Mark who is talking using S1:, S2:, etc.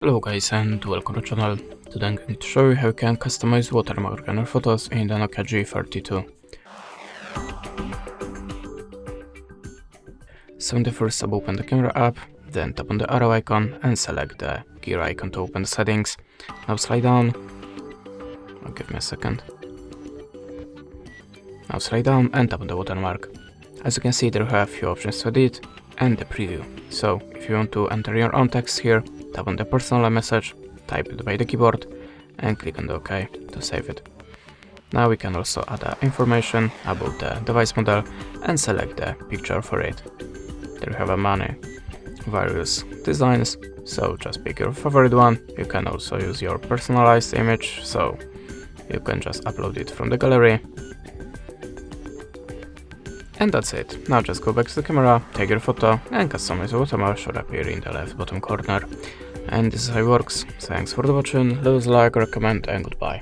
S1: Hello guys and welcome to the channel. Today I'm going to show you how you can customize watermark on your photos in the NOKIA G42. So in the first step, open the camera app, then tap on the arrow icon and select the gear icon to open the settings. Now slide down, give me a second. Now slide down and tap on the watermark. As you can see, there you have a few options to edit and the preview. So if you want to enter your own text here, tap on the personalize message, type it by the keyboard and click on the OK to save it. Now we can also add information about the device model and select the picture for it. There you have many various designs, so just pick your favorite one. You can also use your personalized image, so you can just upload it from the gallery. And that's it. Now just go back to the camera, take your photo and customize the watermark should appear in the left bottom corner. And this is how it works. Thanks for watching, leave us a like or a comment and goodbye.